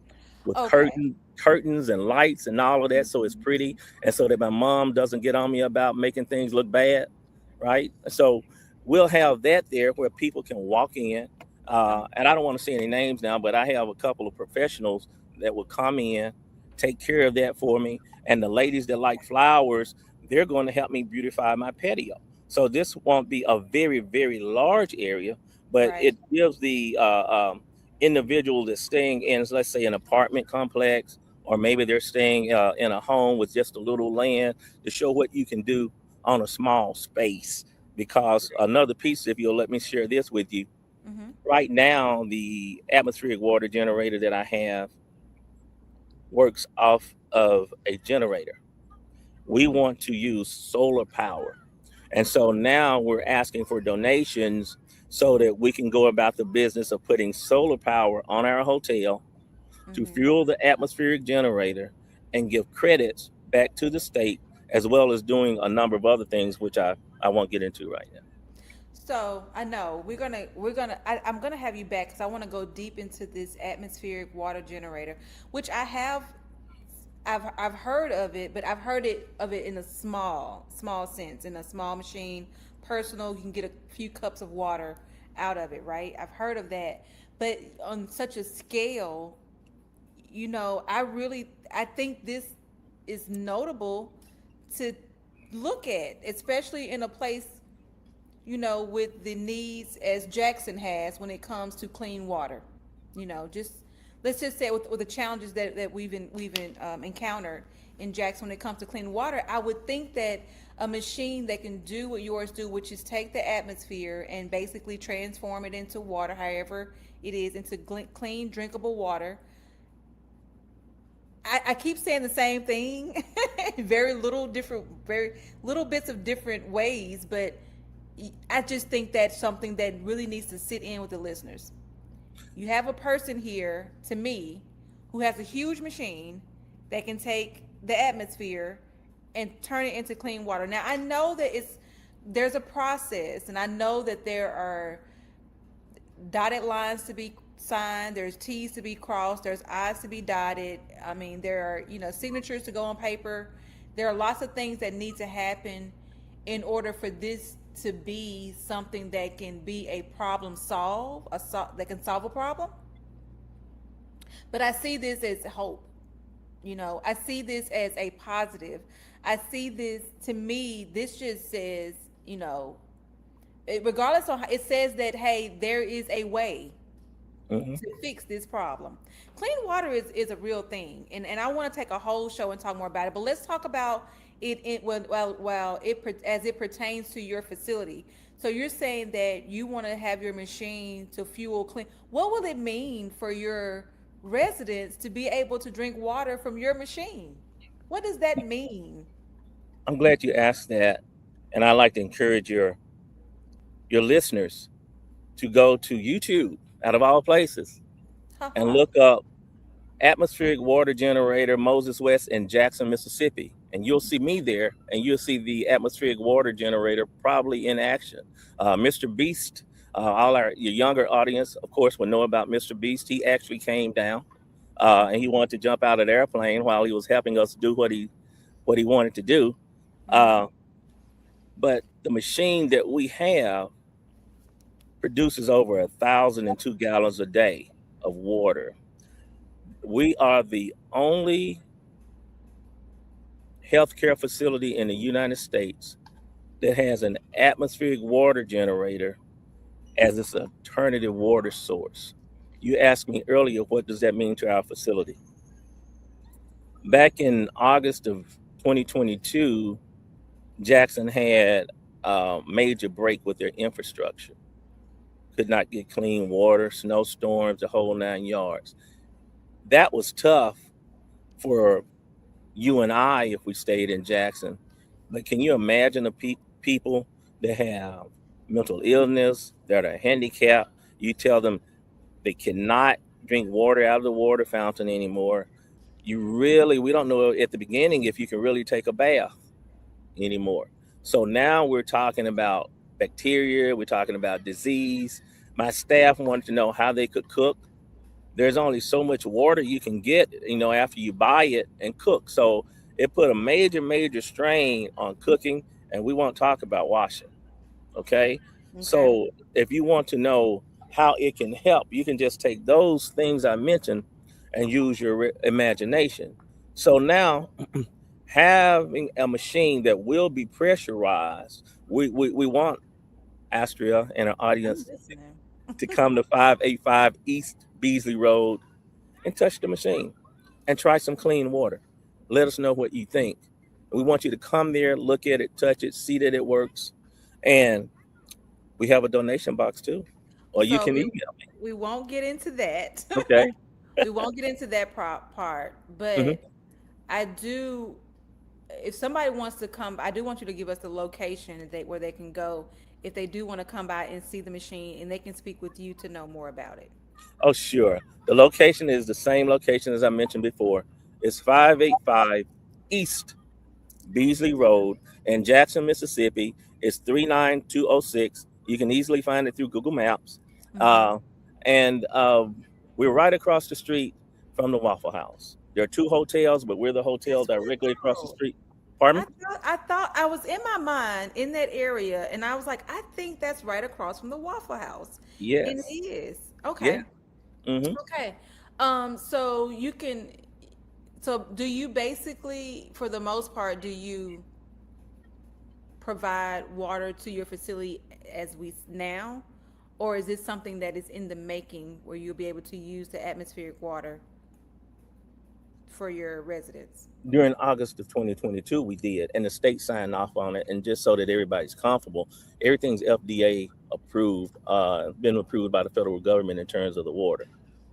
with Okay. curtains and lights and all of that, so it's pretty, and so that my mom doesn't get on me about making things look bad, right? So we'll have that there where people can walk in, and I don't want to say any names now, but I have a couple of professionals that will come in, take care of that for me, and the ladies that like flowers, they're going to help me beautify my patio. So this won't be a very, very large area, but Right. it gives the individual that's staying in, let's say, an apartment complex, or maybe they're staying in a home with just a little land, to show what you can do on a small space. Because another piece, if you'll let me share this with you, Mm-hmm. right now, the atmospheric water generator that I have works off of a generator. We want to use solar power. And so now we're asking for donations so that we can go about the business of putting solar power on our hotel to Mm-hmm. fuel the atmospheric generator and give credits back to the state, as well as doing a number of other things, which I won't get into right now. So I know I'm gonna have you back because I want to go deep into this atmospheric water generator, which I I've heard of it, but I've heard of it in a small sense, in a small machine, personal. You can get a few cups of water out of it, right? I've heard of that, but on such a scale, I think this is notable to look at, especially in a place, with the needs as Jackson has when it comes to clean water. Just let's just say with the challenges that we've encountered in Jackson when it comes to clean water, I would think that a machine that can do what yours do, which is take the atmosphere and basically transform it into water, however it is, into clean, drinkable water. I keep saying the same thing, very little bits of different ways, but I just think that's something that really needs to sit in with the listeners. You have a person here, to me, who has a huge machine that can take the atmosphere and turn it into clean water. Now, I know that there's a process, and I know that there are dotted lines to be signed, there's T's to be crossed, there's I's to be dotted. I mean, there are, signatures to go on paper. There are lots of things that need to happen in order for this to be something that can be a problem that can solve a problem. But I see this as hope. I see this as a positive. I see this, to me, this just says, regardless of how it says that, hey, there is a way to fix this problem. Clean water is a real thing, and I want to take a whole show and talk more about it. But let's talk about as it pertains to your facility. So you're saying that you want to have your machine to fuel clean. What will it mean for your residents to be able to drink water from your machine? What does that mean? I'm glad you asked that, and I'd like to encourage your listeners to go to YouTube, out of all places, and look up atmospheric water generator Moses West in Jackson, Mississippi. And you'll see me there, and you'll see the atmospheric water generator probably in action. Mr. Beast, your younger audience, of course, will know about Mr. Beast. He actually came down, and he wanted to jump out of the airplane while he was helping us do what he wanted to do. But the machine that we have produces over 1,002 gallons a day of water. We are the only healthcare facility in the United States that has an atmospheric water generator as its alternative water source. You asked me earlier, what does that mean to our facility? Back in August of 2022, Jackson had a major break with their infrastructure. Could not get clean water, snowstorms, the whole 9 yards. That was tough for you and I if we stayed in Jackson. But can you imagine the people that have mental illness, that are handicapped? You tell them they cannot drink water out of the water fountain anymore. We don't know at the beginning if you can really take a bath anymore. So now we're talking about bacteria, we're talking about disease. My staff wanted to know how they could cook. There's only so much water you can get, after you buy it and cook. So it put a major strain on cooking, and we won't talk about washing. Okay. So if you want to know how it can help, you can just take those things I mentioned and use your imagination. So now having a machine that will be pressurized, we want Astria and our audience to come to 585 East Beasley Road and touch the machine and try some clean water. Let us know what you think. We want you to come there, look at it, touch it, see that it works. And we have a donation box too. Or you can email me. We won't get into that. Okay. We won't get into that part, but I do, if somebody wants to come, I do want you to give us the location where they can go if they do want to come by and see the machine, and they can speak with you to know more about it. Oh, sure. The location is the same location as I mentioned before. It's 585 East Beasley Road in Jackson, Mississippi. It's 39206. You can easily find it through Google Maps. And we're right across the street from the Waffle House. There are two hotels, but we're the hotel That's what directly I across the thought. street. Pardon me? I thought I was in my mind in that area, and I was like, I think that's right across from the Waffle House, and it Yes. is. Yeah. Okay, Mm-hmm. okay. So you can. So do you basically, for the most part, do you provide water to your facility as we now, or is this something that is in the making where you'll be able to use the atmospheric water for your residents? During August of 2022, we did, and the state signed off on it. And just so that everybody's comfortable, everything's FDA approved, been approved by the federal government in terms of the water.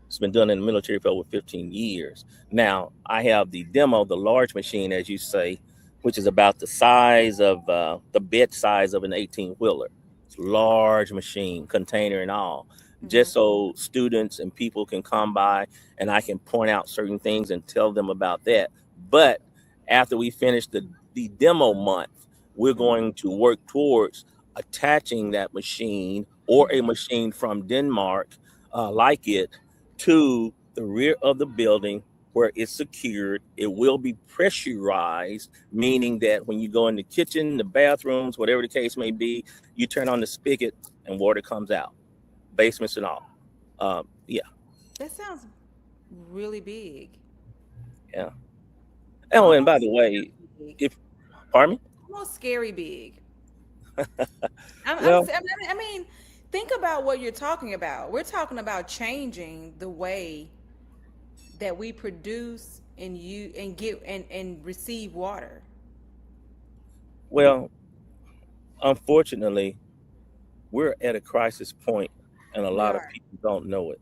It's been done in the military for over 15 years. Now, I have the demo, the large machine, as you say, which is about the size of the bed size of an 18-wheeler. It's a large machine, container and all, Mm-hmm. just so students and people can come by and I can point out certain things and tell them about that. But after we finish the demo month, we're going to work towards attaching that machine or a Mm-hmm. machine from Denmark like it to the rear of the building where it's secured. It will be pressurized, meaning that when you go in the kitchen, the bathrooms, whatever the case may be, you turn on the spigot and water comes out, basements and all. Yeah, That sounds really big. yeah. Oh, and by Almost the way, scary big. if pardon me, Almost scary big. well, I mean, think about what you're talking about. We're talking about changing the way that we produce and you and get and receive water. well, unfortunately, we're at a crisis point, and a We lot of are. people don't know it.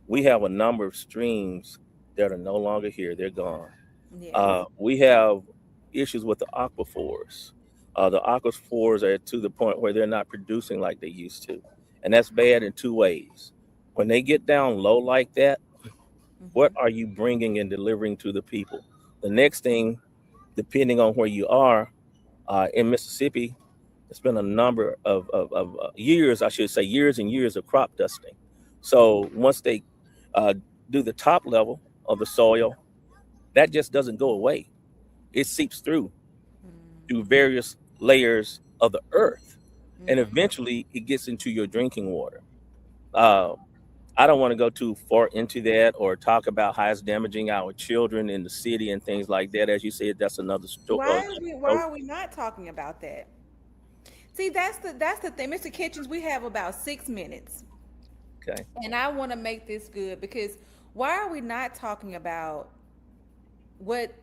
We have a number of streams that are no longer here; they're gone. Yes. We have issues with the aquifers. The aquifers are to the point where they're not producing like they used to, and that's bad in two ways. When they get down low like that, what Hmm. are you bringing and delivering to the people? The next thing, depending on where you are, in Mississippi, it's been a number of years, I should say, years and years of crop dusting. So once they uh, do the top level of the soil, that just doesn't go away. It seeps through various layers of the earth, and Mm-hmm. eventually it gets into your drinking water. Uh, I don't want to go too far into that or talk about how it's damaging our children in the city and things like that. As you said, that's another Why are we not talking about that? See, that's the thing. Mr. Kitchens, we have about 6 minutes. okay. And I want to make this good because why are we not talking about what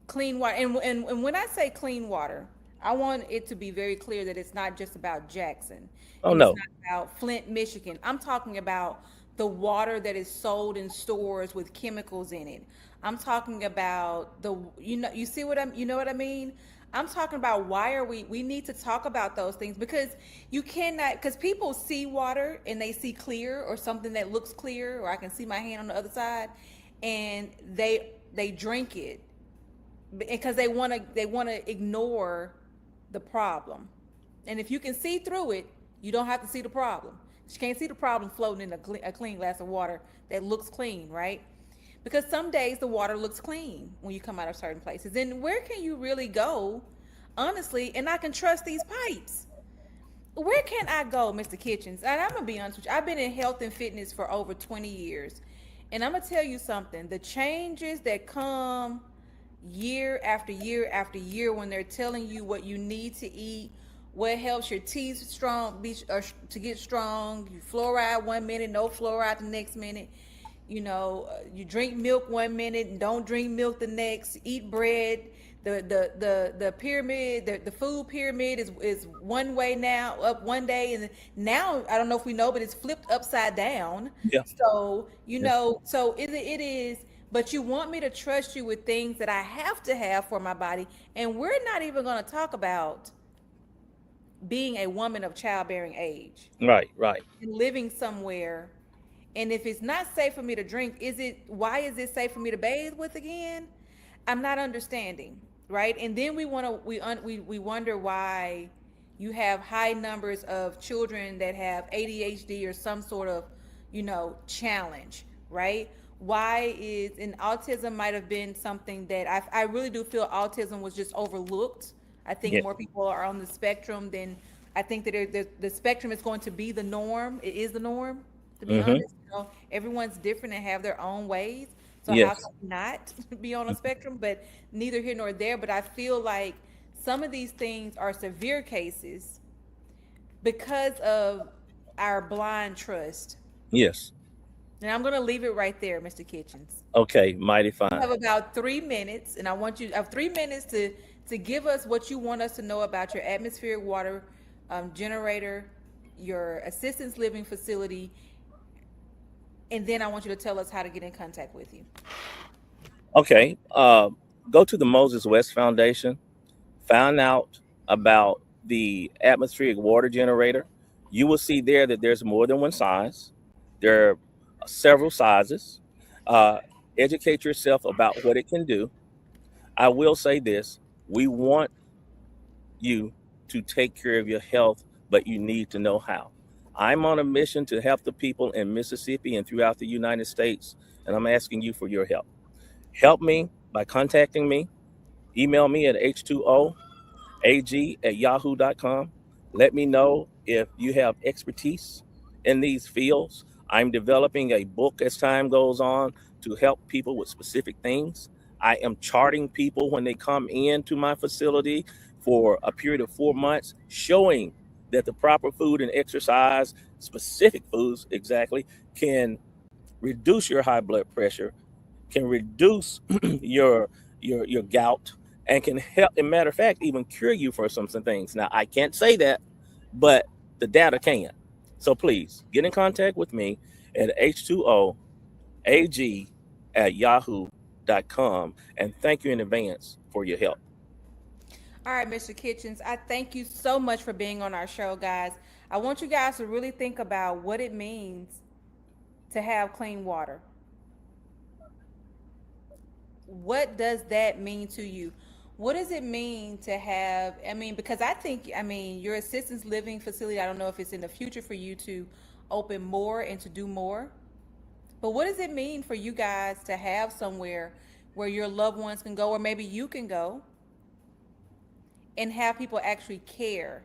clean water and when I say clean water, I want it to be very clear that it's not just about Jackson Oh and it's no, not about Flint, Michigan. I'm talking about the water that is sold in stores with chemicals in it. I'm talking about you see what I'm you know what I mean? I'm talking about why are we need to talk about those things because you cannot because people see water and they see clear or something that looks clear or I can see my hand on the other side and they drink it because they want to ignore the problem. And if you can see through it, you don't have to see the problem. You can't see the problem floating in a clean glass of water that looks clean, right? Because some days the water looks clean when you come out of certain places. And where can you really go, honestly? And I can trust these pipes. Where can I go, Mr. Kitchens? And I'm gonna be honest with you. I've been in health and fitness for over 20 years, and I'm gonna tell you something. The changes that come year after year after year when they're telling you what you need to eat, what helps your teeth strong to get strong. You fluoride 1 minute, no fluoride the next minute. You drink milk 1 minute and don't drink milk the next. Eat bread. The pyramid, the food pyramid is one way now, up one day, and now I don't know if we know, but it's flipped upside down. yeah, So yeah, so it is. But you want me to trust you with things that I have to have for my body, and we're not even going to talk about being a woman of childbearing age right, right. and living somewhere. And if it's not safe for me to drink, why is it safe for me to bathe with again? I'm not understanding, right? And then we wonder why you have high numbers of children that have ADHD or some sort of, challenge, right? why is, and autism might have been something that I really do feel autism was just overlooked. I think Yeah. more people are on the spectrum than, I think that the spectrum is going to be the norm. It is the norm, to be Mm-hmm. honest. Everyone's different and have their own ways. So how Yes. can we not be on a spectrum? But neither here nor there. But I feel like some of these things are severe cases because of our blind trust. Yes. And I'm going to leave it right there, Mr. Kitchens. Okay. Mighty You fine. have about 3 minutes, and I want you, I have 3 minutes to give us what you want us to know about your atmospheric water generator, your assistance living facility, and then I want you to tell us how to get in contact with you. Okay. Go to the Moses West Foundation. Find out about the atmospheric water generator. You will see there that there's more than one size. There are several sizes. Uh, Educate yourself about what it can do. I will say this: we want you to take care of your health, but you need to know how. I'm on a mission to help the people in Mississippi and throughout the United States, and I'm asking you for your help. Help me by contacting me. Email me at h2oag@yahoo.com. Let me know if you have expertise in these fields. I'm developing a book as time goes on to help people with specific things. I am charting people when they come into my facility for a period of 4 months, showing that the proper food and exercise, specific foods exactly, can reduce your high blood pressure, can reduce your gout, and can help, as a matter of fact, even cure you for some things. Now, I can't say that, but the data can. So please get in contact with me at h2oag@yahoo.com, and thank you in advance for your help. All right, Mr. Kitchens, I thank you so much for being on our show, guys. I want you guys to really think about what it means to have clean water. What does that mean to you? What does it mean to have, I mean, because I think, I mean, your assistance living facility, I don't know if it's in the future for you to open more and to do more, but what does it mean for you guys to have somewhere where your loved ones can go, or maybe you can go and have people actually care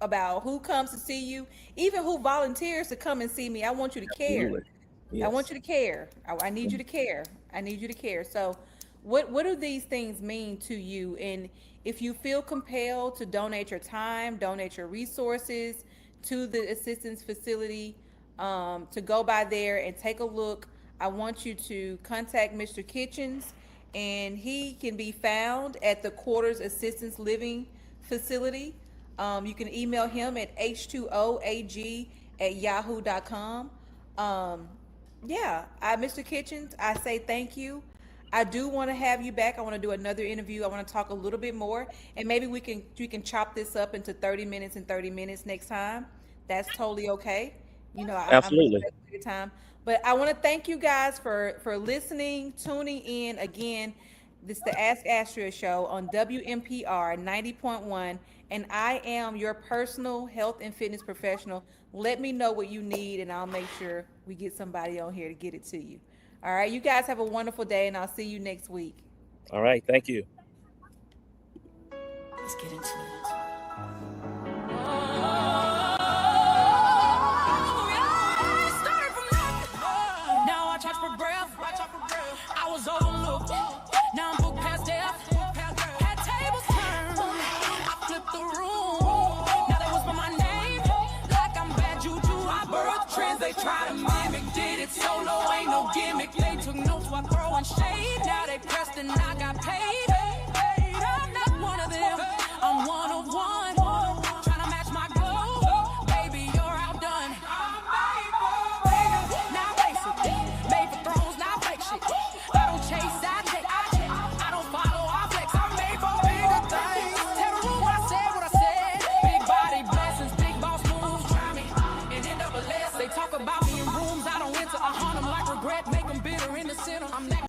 about who comes to see you, even who volunteers to come and see me? I want you to care. Absolutely. I want Yes. you to care. I need you to care. I need you to care. So what do these things mean to you? And if you feel compelled to donate your time, donate your resources to the assistance facility, to go by there and take a look, I want you to contact Mr. Kitchens, and he can be found at the Quarters Assistance Living Facility. You can email him at h2oag@yahoo.com. Yeah, Mr. Kitchens, I say thank you. I do want to have you back. I want to do another interview. I want to talk a little bit more, and maybe we can chop this up into 30 minutes and 30 minutes next time. That's totally okay. I'm Absolutely. respectful of your time. But I want to thank you guys for listening, tuning in again. This is the Ask Astria show on WMPR 90.1, and I am your personal health and fitness professional. Let me know what you need, and I'll make sure we get somebody on here to get it to you. All right, you guys have a wonderful day, and I'll see you next week. All right. Thank you. Let's get into it. Now I charge for breath. I was overlooked. Now I'm booked past death. Had tables turned. I flipped the room. Now they whisper my name like I'm bad juju. I birth trends they try to mimic. Did it solo, ain't no gimmick. They took notes while throwing shade. Now they pressed and I got paid. I'm not one of them. I'm one of one. Trying to match my glow. Baby, you're outdone. Now basic. Made for thrones, now fake shit. I don't chase, I take. I don't follow, I flex. I'm made for bigger things. Tell the room what I said. Big body blessings, big boss moves. Try me and end up a less. They talk about me in rooms I don't enter. I haunt them like regret, make them bitter in the center. I'm that